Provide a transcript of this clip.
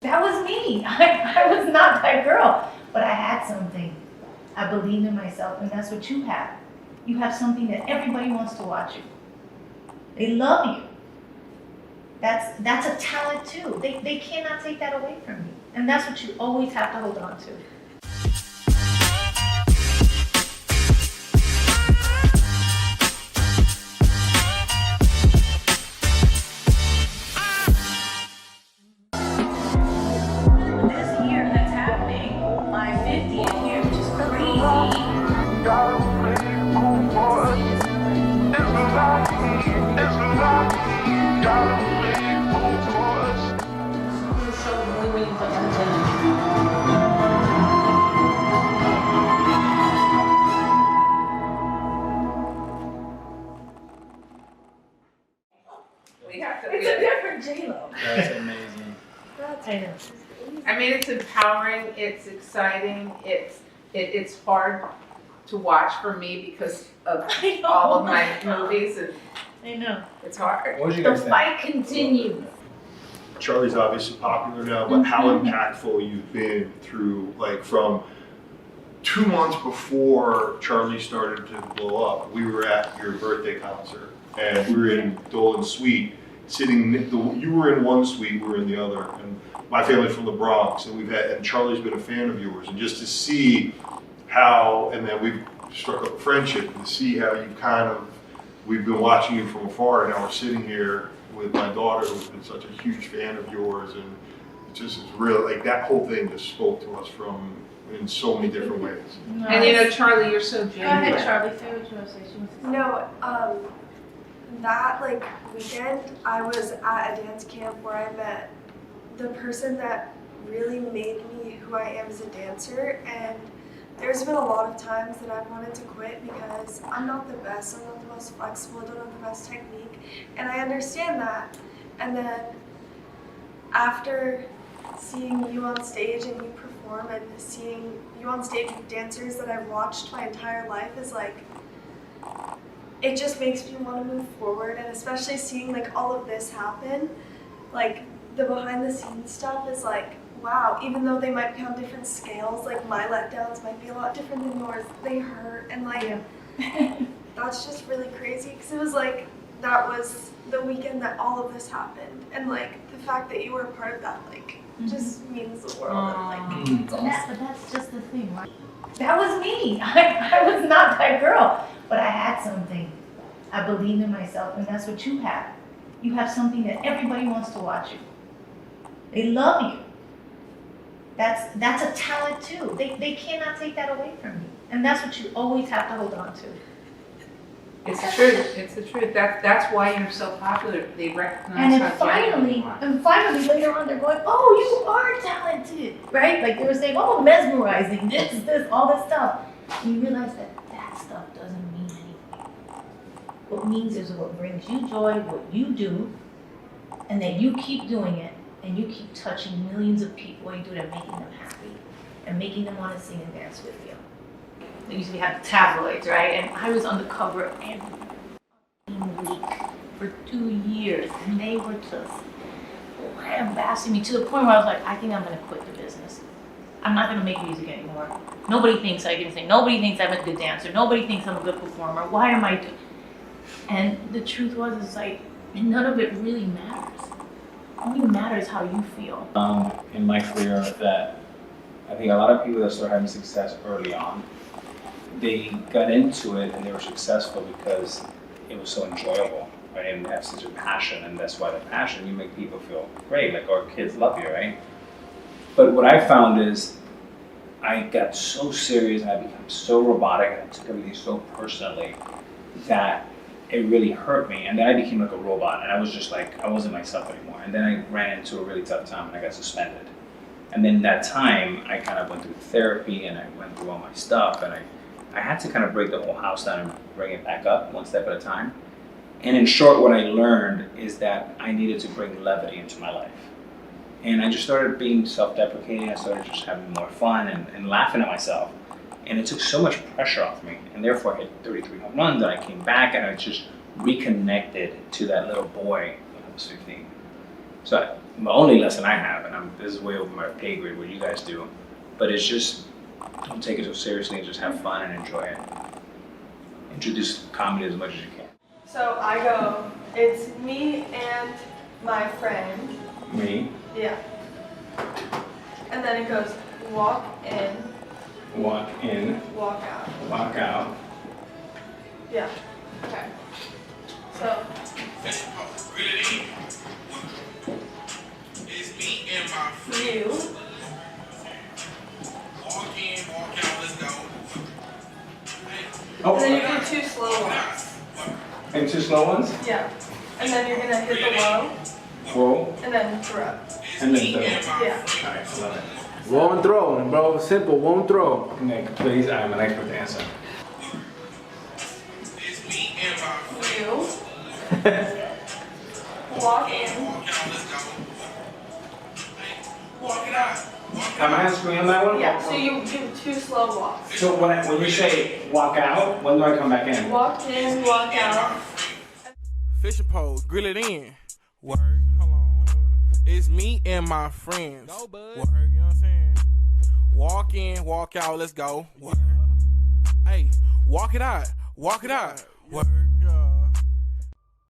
That was me. I was not that girl, but I had something. I believed in myself, and that's what you have. You have something that everybody wants to watch you. They love you. That's a talent too. They cannot take that away from you. And that's what you always have to hold on to. This year that's happening, my 50th year, which is crazy. It's a different J-Lo. That's amazing. I know. I mean, it's empowering, it's exciting, it's hard to watch for me because of I know. all of my movies, and I know. it's hard. What did you The guys think? fight continues. Charli's obviously popular now, but how impactful you've been through, like from 2 months before Charli started to blow up, we were at your birthday concert and we were in Dolan's suite, you were in one suite, we were in the other, and my family's from the Bronx, and and Charli's been a fan of yours, and just to see how, and then we've struck up a friendship, and to see how we've been watching you from afar, and now we're sitting here with my daughter who's been such a huge fan of yours, and it just is real, like that whole thing just spoke to us in so many different ways. And you know, Charli, you're so Go ahead, genuine. Charli. Say what you want to say. She wants to say. No, that weekend, I was at a dance camp where I met the person that really made me who I am as a dancer, and there's been a lot of times that I've wanted to quit because I'm not the best, I'm not the most flexible, I don't have the best technique, and I understand that. And then after seeing you on stage and you perform and seeing you on stage with dancers that I've watched my entire life is it just makes me want to move forward, and especially seeing all of this happen, the behind the scenes stuff is wow, even though they might be on different scales, my letdowns might be a lot different than yours, they hurt, and that's just really crazy, because it was that was the weekend that all of this happened, and the fact that you were a part of that just means the world. And, it's awesome. But that's just the thing, right? That was me. I was not that girl, but I had something. I believed in myself, and that's what you have. You have something that everybody wants to watch you. They love you. That's a talent too. They cannot take that away from you, and that's what you always have to hold on to. It's the truth. It's the truth. That's why you're so popular. They recognize And how genuine you are. finally later on they're going, oh, you are talented, right? They were saying, oh, mesmerizing, this, all this stuff. And you realize that stuff doesn't mean anything. What means is what brings you joy, what you do, and that you keep doing it, and you keep touching millions of people, and you do it and making them happy, and making them want to sing and dance with you. They used to have tabloids, right? And I was on the cover every week for 2 years, and they were just lambasting me to the point where I was like, I think I'm gonna quit the business. I'm not gonna make music anymore. Nobody thinks I can sing. Nobody thinks I'm a good dancer. Nobody thinks I'm a good performer. Why am I doing? And the truth was, it's none of it really matters. Only matters how you feel. In my career, that I think a lot of people that start having success early on, they got into it and they were successful because it was so enjoyable, right? And they have such a passion, and that's why the passion, you make people feel great, our kids love you, right? But what I found is I got so serious and I became so robotic and I took everything so personally that it really hurt me. And then I became like a robot, and I was just I wasn't myself anymore. And then I ran into a really tough time and I got suspended. And then that time I kind of went through therapy and I went through all my stuff, and I had to kind of break the whole house down and bring it back up one step at a time. And in short, what I learned is that I needed to bring levity into my life. And I just started being self-deprecating. I started just having more fun and laughing at myself. And it took so much pressure off me. And therefore I hit 33 home runs, and I came back and I just reconnected to that little boy when I was 15. So the only lesson I have, and this is way over my pay grade, what you guys do, but it's just don't take it so seriously and just have fun and enjoy it. Introduce comedy as much as you can. So I go, it's me and my friend. Me, Yeah. And then it goes, walk in, walk in, walk out. walk out. Yeah. Okay. So, It's me and my you, walk in, walk out, let's go. and then you Oh, do 2 slow ones. and 2 slow ones. Yeah. And then you're gonna hit the low, Roll, and then throw. and then throw. Yeah. Alright, I love it. Won't throw, bro. Simple, won't throw. Nick, please, I'm an expert to answer. It's me and my You, walk in, walk out, let's go. walk out. Am I on screen on that one? Yeah, so you do 2 slow walks. So when you say walk out, when do I come back in? Walk in, walk out. Fishing pole, grill it in. Word, hold on. It's me and my friends. Word, you know what I'm saying? Walk in, walk out, let's go. Word. Hey, walk it out, walk it out. Word.